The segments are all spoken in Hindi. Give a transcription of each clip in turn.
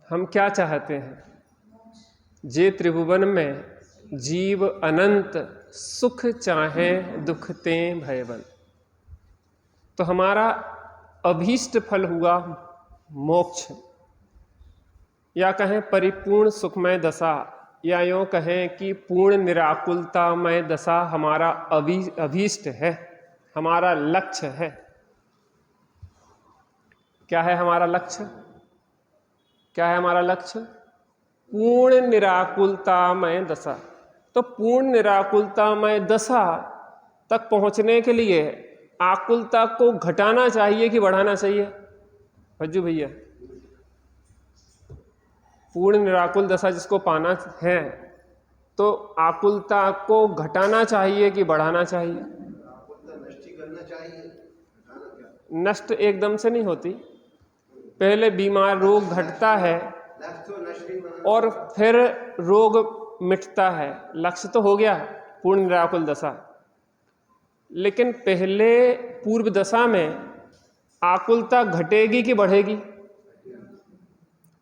हम क्या चाहते हैं? जे त्रिभुवन में जीव अनंत सुख चाहे दुख ते भयवन। तो हमारा अभीष्ट फल हुआ मोक्ष, या कहें परिपूर्ण सुखमय दशा, या यूँ कहें कि पूर्ण निराकुलतामय दशा हमारा अभीष्ट है, हमारा लक्ष्य है। क्या है हमारा लक्ष्य? क्या है हमारा लक्ष्य? पूर्ण निराकुलतामय दशा। तो पूर्ण निराकुलतामय दशा तक पहुंचने के लिए आकुलता को घटाना चाहिए कि बढ़ाना चाहिए? भज्जू भैया, पूर्ण निराकुल दशा जिसको पाना है तो आकुलता को घटाना चाहिए कि बढ़ाना चाहिए? नष्ट करना चाहिए। नष्ट एकदम से नहीं होती, पहले बीमार रोग घटता है और फिर रोग मिटता है। लक्ष्य तो हो गया पूर्ण निराकुल दशा, लेकिन पहले पूर्व दशा में आकुलता घटेगी कि बढ़ेगी?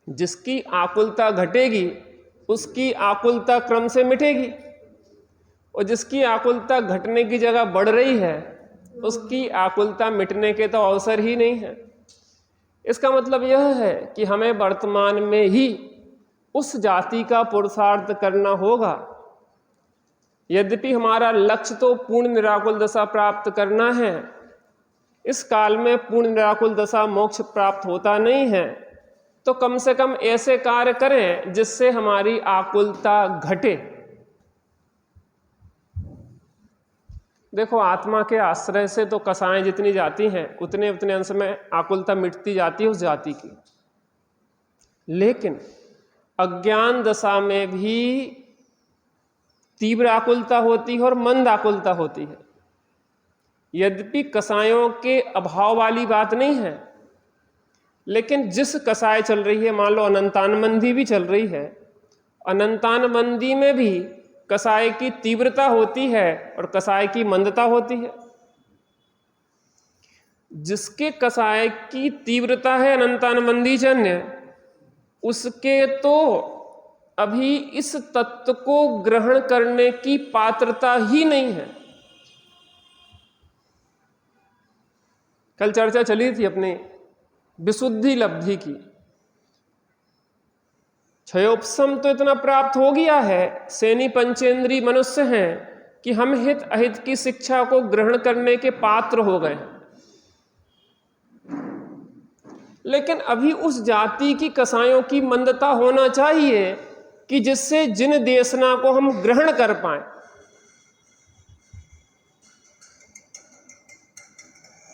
जिसकी आकुलता घटेगी उसकी आकुलता क्रम से मिटेगी, और जिसकी आकुलता घटने की जगह बढ़ रही है उसकी आकुलता मिटने के तो अवसर ही नहीं है। इसका मतलब यह है कि हमें वर्तमान में ही उस जाति का पुरुषार्थ करना होगा। यद्यपि हमारा लक्ष्य तो पूर्ण निराकुल दशा प्राप्त करना है, इस काल में पूर्ण निराकुल दशा मोक्ष प्राप्त होता नहीं है, तो कम से कम ऐसे कार्य करें जिससे हमारी आकुलता घटे। देखो, आत्मा के आश्रय से तो कसाएं जितनी जाती हैं उतने उतने अंश में आकुलता मिटती जाती है उस जाति की, लेकिन अज्ञान दशा में भी तीव्र आकुलता होती है और मंद आकुलता होती है। यद्यपि कसायों के अभाव वाली बात नहीं है, लेकिन जिस कसाय चल रही है, मान लो अनंतानबंदी भी चल रही है, अनंतानबंदी में भी कसाय की तीव्रता होती है और कसाय की मंदता होती है। जिसके कसाय की तीव्रता है अनंतानबंदी जन्य, उसके तो अभी इस तत्व को ग्रहण करने की पात्रता ही नहीं है। कल चर्चा चली थी अपनी विशुद्धि लब्धि की। क्षयोपशम तो इतना प्राप्त हो गया है, सेनी पंचेंद्री मनुष्य हैं कि हम हित अहित की शिक्षा को ग्रहण करने के पात्र हो गए, लेकिन अभी उस जाति की कसायों की मंदता होना चाहिए कि जिससे जिन देशना को हम ग्रहण कर पाए।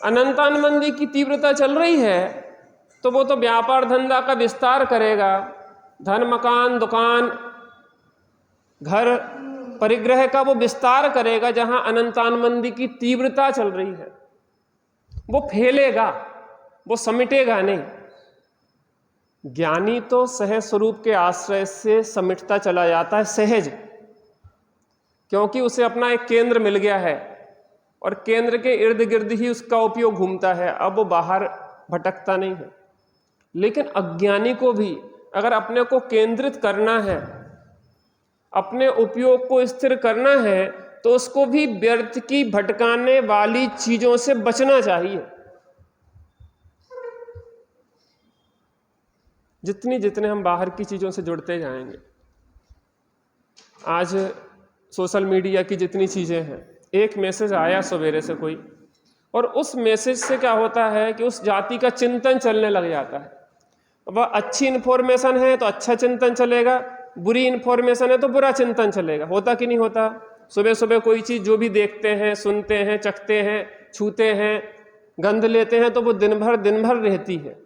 अनंतानबंदी की तीव्रता चल रही है तो वो तो व्यापार धंधा का विस्तार करेगा, धन मकान दुकान घर परिग्रह का वो विस्तार करेगा। जहां अनंतानबंदी की तीव्रता चल रही है वो फैलेगा, वो समिटेगा नहीं। ज्ञानी तो सहज स्वरूप के आश्रय से समिटता चला जाता है, सहज, क्योंकि उसे अपना एक केंद्र मिल गया है और केंद्र के इर्द गिर्द ही उसका उपयोग घूमता है, अब वो बाहर भटकता नहीं है। लेकिन अज्ञानी को भी अगर अपने को केंद्रित करना है, अपने उपयोग को स्थिर करना है, तो उसको भी व्यर्थ की भटकाने वाली चीजों से बचना चाहिए। जितने हम बाहर की चीजों से जुड़ते जाएंगे, आज सोशल मीडिया की जितनी चीजें हैं, एक मैसेज आया सवेरे से कोई, और उस मैसेज से क्या होता है कि उस जाति का चिंतन चलने लग जाता है। वह अच्छी इन्फॉर्मेशन है तो अच्छा चिंतन चलेगा, बुरी इन्फॉर्मेशन है तो बुरा चिंतन चलेगा। होता कि नहीं होता? सुबह सुबह कोई चीज़ जो भी देखते हैं, सुनते हैं, चखते हैं, छूते हैं, गंध लेते हैं, तो वो दिन भर रहती है।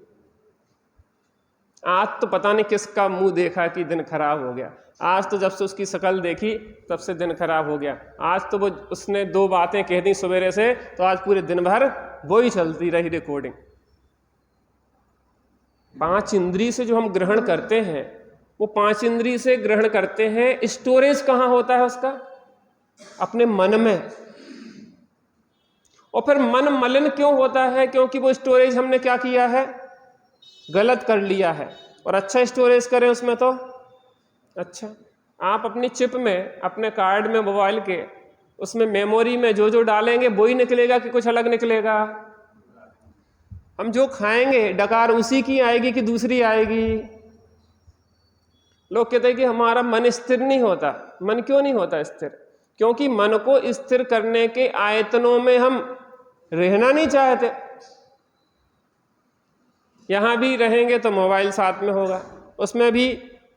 आज तो पता नहीं किसका मुंह देखा कि दिन खराब हो गया, आज तो जब से उसकी शक्ल देखी तब से दिन खराब हो गया। आज तो वो उसने 2 बातें कह दी सवेरे से, तो आज पूरे दिन भर वो ही चलती रही रिकॉर्डिंग। 5 इंद्री से जो हम ग्रहण करते हैं, वो 5 इंद्री से ग्रहण करते हैं। स्टोरेज कहाँ होता है उसका? अपने मन में। और फिर मन मलिन क्यों होता है? क्योंकि वो स्टोरेज हमने क्या किया है? गलत कर लिया है। और अच्छा स्टोरेज करें उसमें तो अच्छा। आप अपनी चिप में, अपने कार्ड में, मोबाइल के उसमें मेमोरी में जो जो डालेंगे वो ही निकलेगा कि कुछ अलग निकलेगा? हम जो खाएंगे डकार उसी की आएगी कि दूसरी आएगी? लोग कहते हैं कि हमारा मन स्थिर नहीं होता। मन क्यों नहीं होता स्थिर? क्योंकि मन को स्थिर करने के आयतनों में हम रहना नहीं चाहते। यहां भी रहेंगे तो मोबाइल साथ में होगा, उसमें भी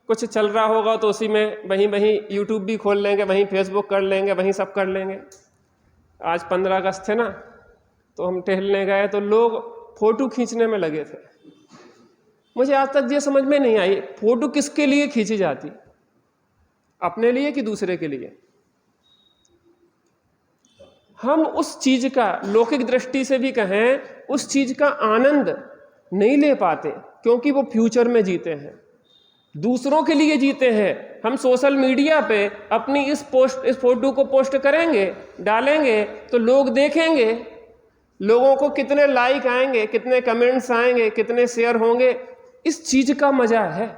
कुछ चल रहा होगा तो उसी में वहीं वहीं यूट्यूब भी खोल लेंगे, वहीं फेसबुक कर लेंगे, वहीं सब कर लेंगे। आज 15 अगस्त थे ना, तो हम टहलने गए तो लोग फोटो खींचने में लगे थे। मुझे आज तक ये समझ में नहीं आई, फोटो किसके लिए खींची जाती? अपने लिए कि दूसरे के लिए? हम उस चीज का, लौकिक दृष्टि से भी कहें, उस चीज का आनंद नहीं ले पाते क्योंकि वो फ्यूचर में जीते हैं, दूसरों के लिए जीते हैं। हम सोशल मीडिया पे अपनी इस फोटो को पोस्ट करेंगे, डालेंगे तो लोग देखेंगे, लोगों को कितने लाइक आएंगे, कितने कमेंट्स आएंगे, कितने शेयर होंगे। इस चीज का मजा है,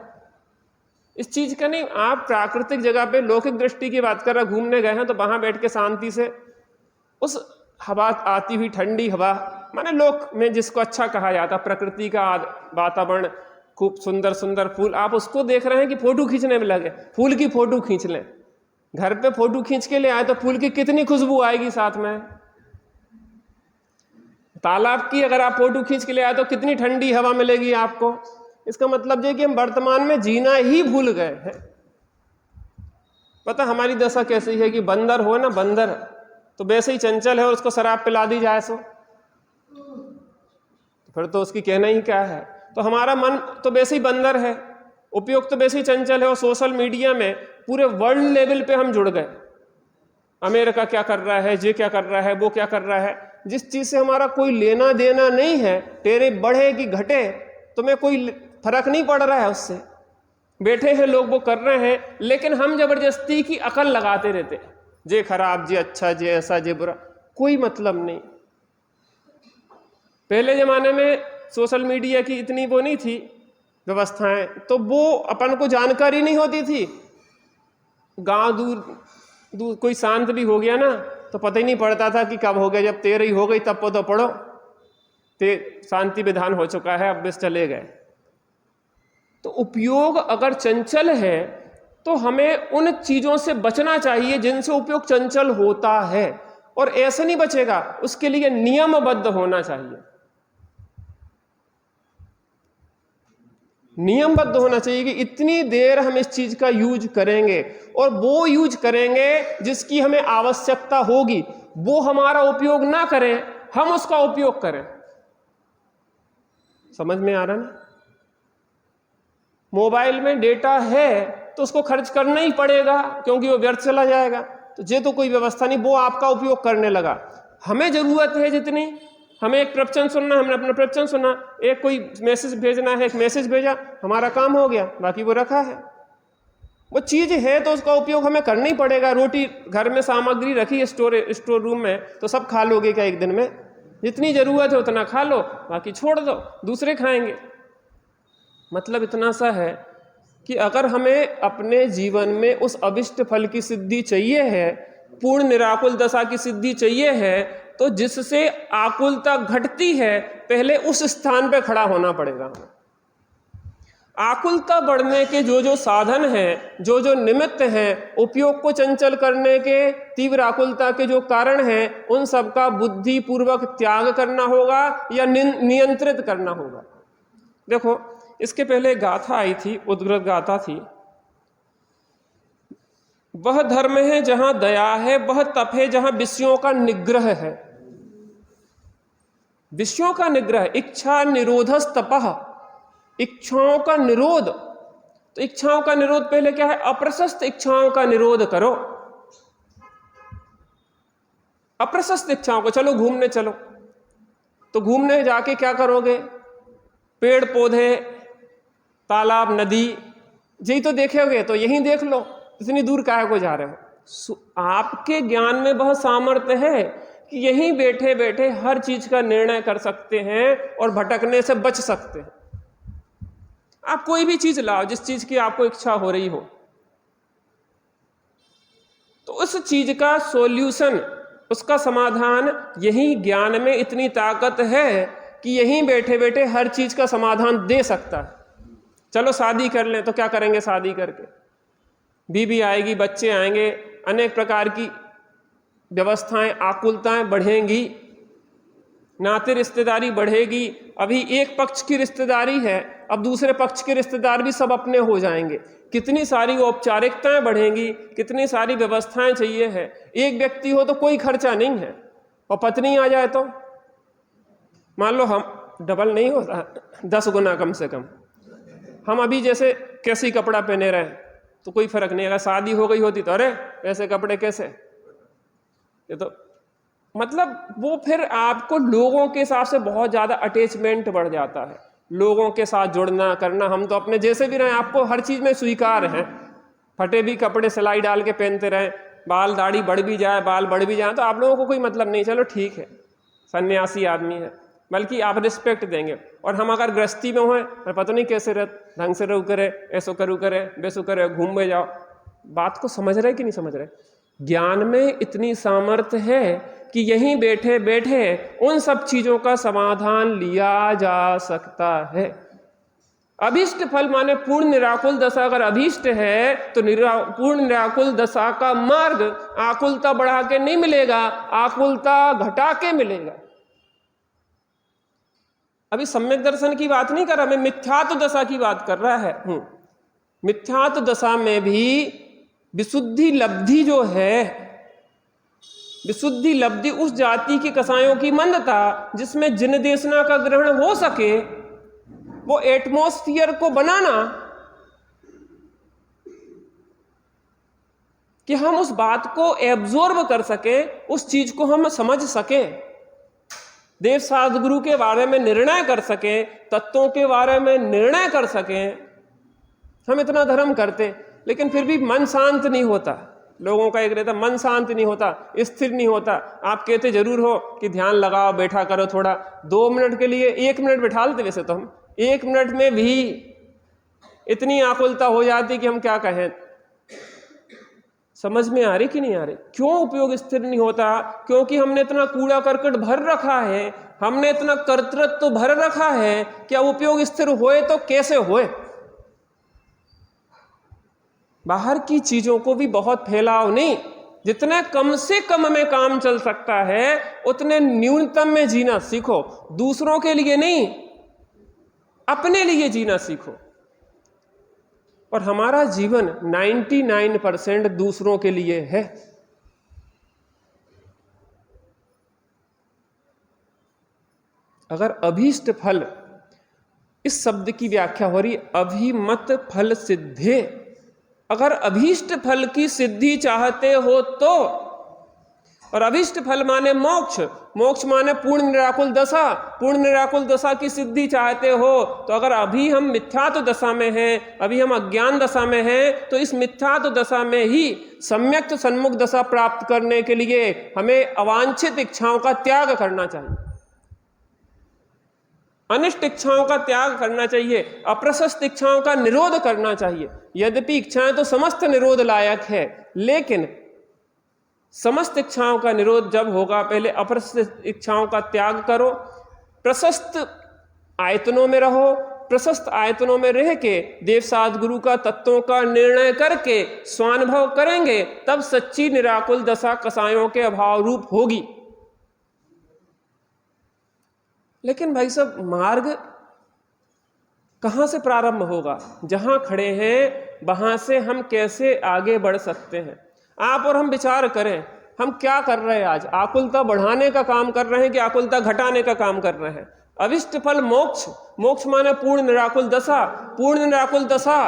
इस चीज का नहीं। आप प्राकृतिक जगह पे लौकिक दृष्टि की बात कर रहे, घूमने गए हैं तो वहां बैठ के शांति से उस हवा, आती हुई ठंडी हवा, माने लोक में जिसको अच्छा कहा जाता, प्रकृति का वातावरण, खूब सुंदर सुंदर फूल, आप उसको देख रहे हैं कि फोटो खींचने में लगे। फूल की फोटो खींच लें, घर पे फोटो खींच के ले आए तो फूल की कितनी खुशबू आएगी साथ में। तालाब की अगर आप फोटो खींच के ले आए तो कितनी ठंडी हवा मिलेगी आपको। इसका मतलब ये कि हम वर्तमान में जीना ही भूल गए हैं। पता हमारी दशा कैसी है कि बंदर हो ना, बंदर तो वैसे ही चंचल है और उसको शराब पिला दी जाए सो फिर तो उसकी कहना ही क्या है। तो हमारा मन तो वैसे ही बंदर है, उपयोग तो वैसे ही चंचल है। और सोशल मीडिया में पूरे वर्ल्ड लेवल पे हम जुड़ गए। अमेरिका क्या कर रहा है, ये क्या कर रहा है, वो क्या कर रहा है, जिस चीज से हमारा कोई लेना देना नहीं है, तेरे बढ़े कि घटे तुम्हें कोई फर्क नहीं पड़ रहा है उससे। बैठे हैं लोग, वो कर रहे हैं, लेकिन हम जबरदस्ती की अकल लगाते रहते, जे खराब, जे अच्छा, जे ऐसा, जे बुरा, कोई मतलब नहीं। पहले जमाने में सोशल मीडिया की इतनी वो नहीं थी व्यवस्थाएं, तो वो अपन को जानकारी नहीं होती थी। गांव दूर कोई शांत भी हो गया ना तो पता ही नहीं पड़ता था कि कब हो गया। जब 13 हो गई तब तो पढ़ो शांति विधान हो चुका है, अब बस चले गए। तो उपयोग अगर चंचल है तो हमें उन चीजों से बचना चाहिए जिनसे उपयोग चंचल होता है, और ऐसे नहीं बचेगा, उसके लिए नियमबद्ध होना चाहिए। नियमबद्ध होना चाहिए कि इतनी देर हम इस चीज का यूज करेंगे, और वो यूज करेंगे जिसकी हमें आवश्यकता होगी। वो हमारा उपयोग ना करें, हम उसका उपयोग करें। समझ में आ रहा ना? मोबाइल में डेटा है तो उसको खर्च करना ही पड़ेगा क्योंकि वो व्यर्थ चला जाएगा। तो ये तो कोई व्यवस्था नहीं, वो आपका उपयोग करने लगा। हमें जरूरत है जितनी, हमें एक प्रवचन सुनना, हमने अपना प्रवचन सुना, एक कोई मैसेज भेजना है, एक मैसेज भेजा, हमारा काम हो गया, बाकी वो रखा है। वो चीज है तो उसका उपयोग हमें करना ही पड़ेगा। रोटी घर में सामग्री रखी है स्टोर रूम में, तो सब खा लोगे क्या एक दिन में? जितनी जरूरत है उतना खा लो, बाकी छोड़ दो, दूसरे खाएंगे। मतलब इतना सा है कि अगर हमें अपने जीवन में उस अभिष्ट फल की सिद्धि चाहिए है, पूर्ण निराकुल दशा की सिद्धि चाहिए है, तो जिससे आकुलता घटती है, पहले उस स्थान पे खड़ा होना पड़ेगा। आकुलता बढ़ने के जो जो साधन हैं, जो जो निमित्त हैं, उपयोग को चंचल करने के, तीव्र आकुलता के जो कारण हैं, उन सब का बुद्धि पूर्वक त्याग करना होगा या नियंत्रित करना होगा। देखो, इसके पहले गाथा आई थी, उद्ग्रत गाथा थी। वह धर्म है जहां दया है, वह तप है जहां विषयों का निग्रह है। विषयों का निग्रह, इच्छा निरोधस तपः, इच्छाओं का निरोध। तो इच्छाओं का निरोध पहले क्या है? अप्रशस्त इच्छाओं का निरोध करो। अप्रशस्त इच्छाओं को, चलो घूमने चलो, तो घूमने जाके क्या करोगे? पेड़ पौधे, तालाब, नदी, यही तो देखोगे, तो यहीं देख लो, इतनी दूर काहे को जा रहे हो? आपके ज्ञान में वह सामर्थ्य है कि यहीं बैठे बैठे हर चीज का निर्णय कर सकते हैं और भटकने से बच सकते हैं। आप कोई भी चीज लाओ जिस चीज की आपको इच्छा हो रही हो, तो उस चीज का सॉल्यूशन, उसका समाधान, यही ज्ञान में इतनी ताकत है कि यहीं बैठे बैठे हर चीज का समाधान दे सकता है। चलो शादी कर लें, तो क्या करेंगे शादी करके? बीवी आएगी, बच्चे आएंगे, अनेक प्रकार की व्यवस्थाएं, आकुलताएं बढ़ेंगी, नाते रिश्तेदारी बढ़ेगी। अभी एक पक्ष की रिश्तेदारी है, अब दूसरे पक्ष के रिश्तेदार भी सब अपने हो जाएंगे। कितनी सारी औपचारिकताएं बढ़ेंगी, कितनी सारी व्यवस्थाएं चाहिए है। एक व्यक्ति हो तो कोई खर्चा नहीं है, और पत्नी आ जाए तो मान लो हम डबल नहीं होता, 10 गुना कम से कम। हम अभी जैसे कैसी कपड़ा पहने रहे तो कोई फर्क नहीं। अगर शादी हो गई होती तो अरे ऐसे कपड़े कैसे, ये तो मतलब वो फिर आपको लोगों के हिसाब से बहुत ज़्यादा अटैचमेंट बढ़ जाता है, लोगों के साथ जुड़ना करना। हम तो अपने जैसे भी रहें, आपको हर चीज़ में स्वीकार हैं। फटे भी कपड़े सिलाई डाल के पहनते रहें, बाल दाढ़ी बढ़ भी जाए, बाल बढ़ भी जाए, तो आप लोगों को कोई मतलब नहीं, चलो ठीक है सन्यासी आदमी है, बल्कि आप रिस्पेक्ट देंगे। और हम अगर गृहस्थी में हों, पता नहीं कैसे रह, ढंग से रहू करे, ऐसो करू करे, बेसो करे, घूम में जाओ। बात को समझ रहे कि नहीं समझ रहे? ज्ञान में इतनी सामर्थ्य है कि यहीं बैठे बैठे उन सब चीजों का समाधान लिया जा सकता है। अभीष्ट फल माने पूर्ण निराकुल दशा। अगर अभीष्ट है तो पूर्ण निराकुल दशा का मार्ग आकुलता बढ़ा के नहीं मिलेगा, आकुलता घटा के मिलेगा। अभी सम्यक दर्शन की बात नहीं कर रहा मैं, मिथ्यात्व दशा की बात कर रहा है। मिथ्यात्व दशा में भी विशुद्धि लब्धि जो है, विशुद्धि लब्धि उस जाति की कसायों की मंदता जिसमें जिन देशना का ग्रहण हो सके, वो एटमॉस्फियर को बनाना कि हम उस बात को एब्जॉर्ब कर सके, उस चीज को हम समझ सके, देव सद्गुरु के बारे में निर्णय कर सके, तत्वों के बारे में निर्णय कर सके। हम इतना धर्म करते लेकिन फिर भी मन शांत नहीं होता। लोगों का एक रहता मन शांत नहीं होता, स्थिर नहीं होता। आप कहते जरूर हो कि ध्यान लगाओ, बैठा करो थोड़ा, 2 मिनट के लिए 1 मिनट बैठा लेते। वैसे तो हम 1 मिनट में भी इतनी आकुलता हो जाती कि हम क्या कहें। समझ में आ रही कि नहीं आ रही? क्यों उपयोग स्थिर नहीं होता? क्योंकि हमने इतना कूड़ा करकट भर रखा है, हमने इतना कर्तृत्व भर रखा है। क्या उपयोग स्थिर होए तो कैसे होए? बाहर की चीजों को भी बहुत फैलाओ नहीं, जितने कम से कम में काम चल सकता है उतने न्यूनतम में जीना सीखो। दूसरों के लिए नहीं, अपने लिए जीना सीखो। और हमारा जीवन 99% दूसरों के लिए है। अगर अभीष्ट फल, इस शब्द की व्याख्या हो रही अभिमत फल सिद्धे। अगर अभीष्ट फल की सिद्धि चाहते हो तो, और अभीष्ट फल माने मोक्ष, मोक्ष माने पूर्ण निराकुल दशा, पूर्ण निराकुल दशा की सिद्धि चाहते हो तो अगर अभी हम मिथ्यात्व दशा में हैं, अभी हम अज्ञान दशा में हैं, तो इस मिथ्यात्व दशा में ही सम्यक सन्मुख दशा प्राप्त करने के लिए हमें अवांछित इच्छाओं का त्याग करना चाहिए, अनिष्ट इच्छाओं का त्याग करना चाहिए, अप्रशस्त इच्छाओं का निरोध करना चाहिए। यद्यपि इच्छाएं तो समस्त निरोध लायक है, लेकिन समस्त इच्छाओं का निरोध जब होगा, पहले अप्रशस्त इच्छाओं का त्याग करो, प्रशस्त आयतनों में रहो, प्रशस्त आयतनों में रह के देव सद्गुरु का तत्वों का निर्णय करके स्वानुभव करेंगे, तब सच्ची निराकुल दशा कसायों के अभाव रूप होगी। लेकिन भाई साहब, मार्ग कहां से प्रारंभ होगा? जहां खड़े हैं वहां से हम कैसे आगे बढ़ सकते हैं? आप और हम विचार करें, हम क्या कर रहे हैं आज? आकुलता बढ़ाने का काम कर रहे हैं कि आकुलता घटाने का काम कर रहे हैं? अभिष्ट फल मोक्ष, मोक्ष माने पूर्ण निराकुल दशा, पूर्ण निराकुल दशा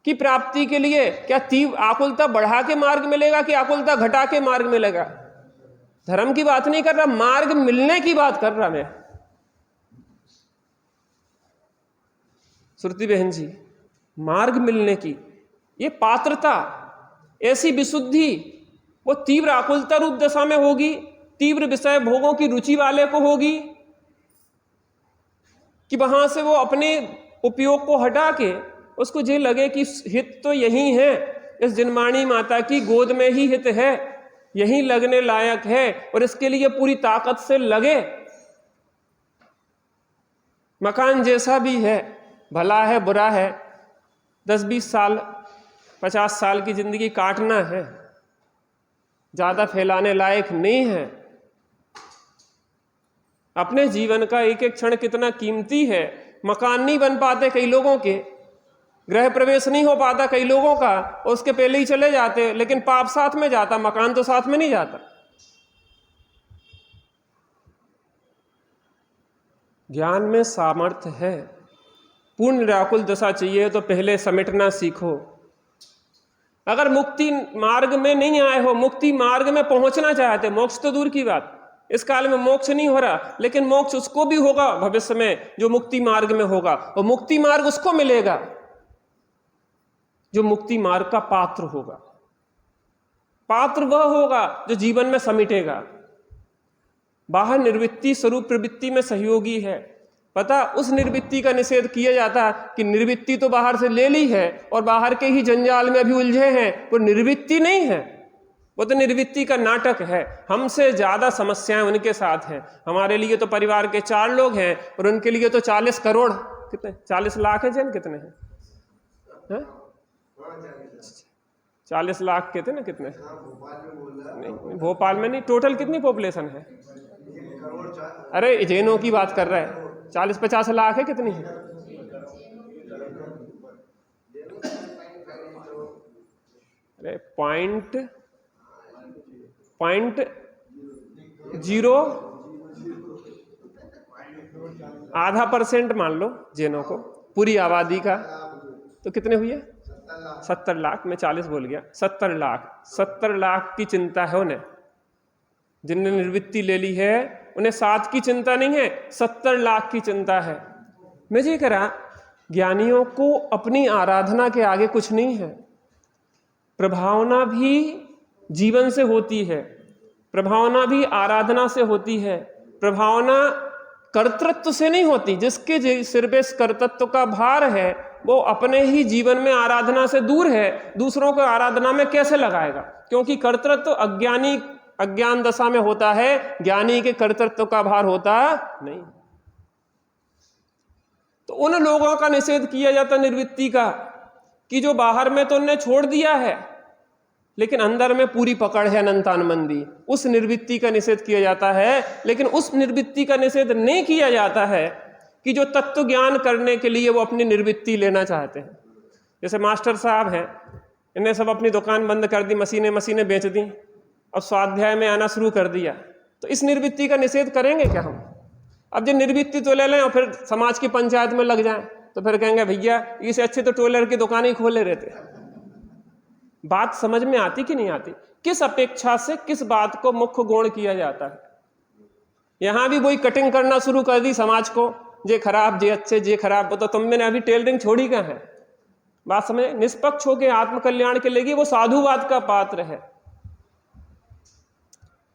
की प्राप्ति के लिए क्या तीव्र आकुलता बढ़ा के मार्ग मिलेगा कि आकुलता घटा के मार्ग मिलेगा? धर्म की बात नहीं कर रहा, मार्ग मिलने की बात कर रहा मैं। श्रुति बहन जी, मार्ग मिलने की ये पात्रता, ऐसी विशुद्धि वो तीव्र आकुलता रूप दशा में होगी, तीव्र विषय भोगों की रुचि वाले को होगी कि वहां से वो अपने उपयोग को हटा के उसको ये लगे कि हित तो यही है, इस जिनमाणी माता की गोद में ही हित है, यही लगने लायक है, और इसके लिए पूरी ताकत से लगे। मकान जैसा भी है, भला है बुरा है, 10-20 साल 50 साल की जिंदगी काटना है, ज्यादा फैलाने लायक नहीं है। अपने जीवन का एक एक क्षण कितना कीमती है। मकान नहीं बन पाते कई लोगों के, गृह प्रवेश नहीं हो पाता कई लोगों का, और उसके पहले ही चले जाते, लेकिन पाप साथ में जाता, मकान तो साथ में नहीं जाता। ज्ञान में सामर्थ्य है। पूर्ण निराकुल दशा चाहिए तो पहले समेटना सीखो। अगर मुक्ति मार्ग में नहीं आए हो, मुक्ति मार्ग में पहुंचना चाहते, मोक्ष तो दूर की बात, इस काल में मोक्ष नहीं हो रहा, लेकिन मोक्ष उसको भी होगा भविष्य में जो मुक्ति मार्ग में होगा, और मुक्ति मार्ग उसको मिलेगा जो मुक्ति मार्ग का पात्र होगा। पात्र वह होगा जो जीवन में समेटेगा। बाहर निर्वृत्ति स्वरूप प्रवृत्ति में सहयोगी है। पता, उस निर्वृत्ति का निषेध किया जाता कि निर्वृत्ति तो बाहर से ले ली है और बाहर के ही जंजाल में अभी उलझे हैं, वो निर्वृत्ति नहीं है, वो तो निर्वृत्ति का नाटक है। हमसे ज्यादा समस्याएं उनके साथ हैं। हमारे लिए तो परिवार के 4 लोग हैं और उनके लिए तो 40 करोड़, कितने 40 लाख है जन, कितने हैं? 40 लाख कहते ना, कितने? नहीं, भोपाल में नहीं, टोटल कितनी पॉपुलेशन है? अरे जैनों की बात कर रहा है, 40-50 लाख है, कितनी है? अरे पॉइंट 0.5% मान लो जैनों को, पूरी आबादी का, तो कितने हुए? 70 लाख। मैं 40 बोल गया, 70 लाख। 70 लाख की चिंता है उन्हें, जिनने निर्वृत्ति ले ली है उन्हें 7 की चिंता नहीं है, 70 लाख की चिंता है। मैं जी कह रहा, ज्ञानियों को अपनी आराधना के आगे कुछ नहीं है। प्रभावना भी जीवन से होती है, प्रभावना भी आराधना से होती है। प्रभावना कर्तृत्व से नहीं होती। जिसके सिर पे कर्तृत्व का भार है वो अपने ही जीवन में आराधना से दूर है, दूसरों को आराधना में कैसे लगाएगा? क्योंकि कर्तृत्व अज्ञान दशा में होता है, ज्ञानी के कर्तृत्व का भार होता नहीं। तो उन लोगों का निषेध किया जाता निर्वृत्ति का, कि जो बाहर में तो उन्हें छोड़ दिया है लेकिन अंदर में पूरी पकड़ है अनंतानमंदी, उस निर्वृत्ति का निषेध किया जाता है। लेकिन उस निर्वृत्ति का निषेध नहीं किया जाता है कि जो तत्व ज्ञान करने के लिए वो अपनी निर्वृत्ति लेना चाहते हैं। जैसे मास्टर साहब हैं, इन्हें सब अपनी दुकान बंद कर दी, मशीनें बेच दी, अब स्वाध्याय में आना शुरू कर दिया, तो इस निर्वृत्ति का निषेध करेंगे क्या हम? अब जो निर्वृत्ति तो ले लें और फिर समाज की पंचायत में लग जाएं, तो फिर कहेंगे भैया इससे अच्छे तो टोलर की दुकान ही खोले रहते। बात समझ में आती कि नहीं आती? किस अपेक्षा से किस बात को मुख्य गौण किया जाता है? यहां भी वही कटिंग करना शुरू कर दी समाज को, जे खराब जे अच्छे जे खराब। तो तुम मैंने अभी टेलरिंग छोड़ी कहाँ है? बात समझ, निष्पक्ष होकर आत्मकल्याण के लिए वो साधुवाद का पात्र है।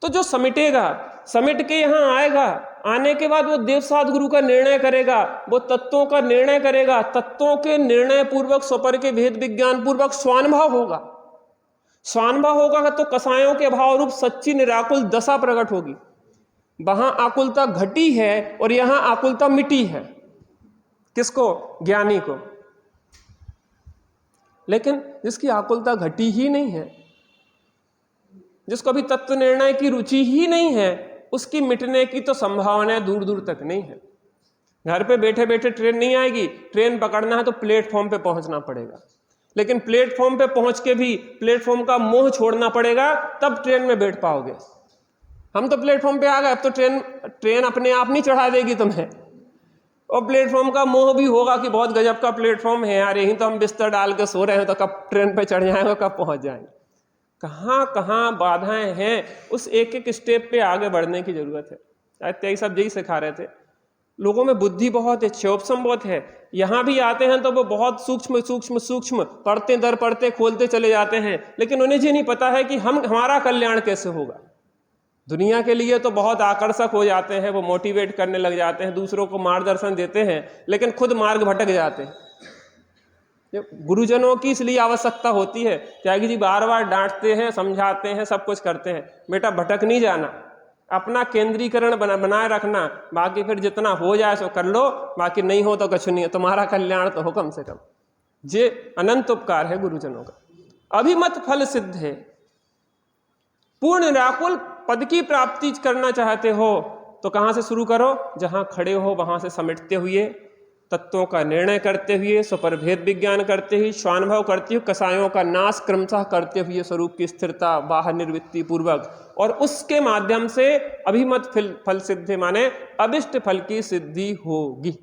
तो जो समेटेगा, समेट के यहां आएगा, आने के बाद वो देवसाद गुरु का निर्णय करेगा, वो तत्वों का निर्णय करेगा। तत्वों के निर्णय पूर्वक स्वपर के भेद विज्ञान पूर्वक स्वानुभव होगा। स्वानुभव होगा तो कसायों के भाव रूप सच्ची निराकुल दशा प्रकट होगी। वहां आकुलता घटी है और यहां आकुलता मिटी है। किसको? ज्ञानी को। लेकिन जिसकी आकुलता घटी ही नहीं है, जिसको अभी तत्व निर्णय की रुचि ही नहीं है, उसकी मिटने की तो संभावना दूर दूर तक नहीं है। घर पे बैठे बैठे ट्रेन नहीं आएगी, ट्रेन पकड़ना है तो प्लेटफॉर्म पे पहुंचना पड़ेगा। लेकिन प्लेटफॉर्म पे पहुंच के भी प्लेटफॉर्म का मोह छोड़ना पड़ेगा, तब ट्रेन में बैठ पाओगे। हम तो प्लेटफॉर्म पे आ गए, अब तो ट्रेन अपने आप नहीं चढ़ा देगी तुम्हें। और प्लेटफॉर्म का मोह भी होगा कि बहुत गजब का प्लेटफॉर्म है यार, यहीं तो हम बिस्तर डाल के सो रहे हैं, तो कब ट्रेन पे चढ़ जाएंगे, कब पहुंच जाएंगे। कहाँ कहाँ बाधाएं हैं, उस एक एक स्टेप पे आगे बढ़ने की जरूरत है। शायद तेई सब यही सिखा रहे थे। लोगों में बुद्धि बहुत है, क्षोभसम बहुत है। यहाँ भी आते हैं तो वो बहुत सूक्ष्म सूक्ष्म सूक्ष्म पढ़ते दर पढ़ते खोलते चले जाते हैं, लेकिन उन्हें ये नहीं पता है कि हमारा कल्याण कैसे होगा। दुनिया के लिए तो बहुत आकर्षक हो जाते हैं, वो मोटिवेट करने लग जाते हैं, दूसरों को मार्गदर्शन देते हैं, लेकिन खुद मार्ग भटक जाते हैं। गुरुजनों की इसलिए आवश्यकता होती है, त्यागी जी बार बार डांटते हैं, समझाते हैं, सब कुछ करते हैं, बेटा भटक नहीं जाना, अपना केंद्रीकरण बनाए रखना, बाकी फिर जितना हो जाए सो कर लो, बाकी नहीं हो तो कुछ नहीं है, तुम्हारा कल्याण तो हो कम से कम। ये अनंत उपकार है गुरुजनों का। अभिमत फल सिद्ध है, पूर्ण निराकुल पद की प्राप्ति करना चाहते हो तो कहाँ से शुरू करो, जहाँ खड़े हो वहाँ से समेटते हुए, तत्वों का निर्णय करते हुए, स्वपरभेद विज्ञान करते हुए, स्वानुभव करते हुए, कसायों का नाश क्रमशः करते हुए, स्वरूप की स्थिरता बाहर निर्वृत्ति पूर्वक, और उसके माध्यम से अभिमत फल सिद्धि माने अभिष्ट फल की सिद्धि होगी।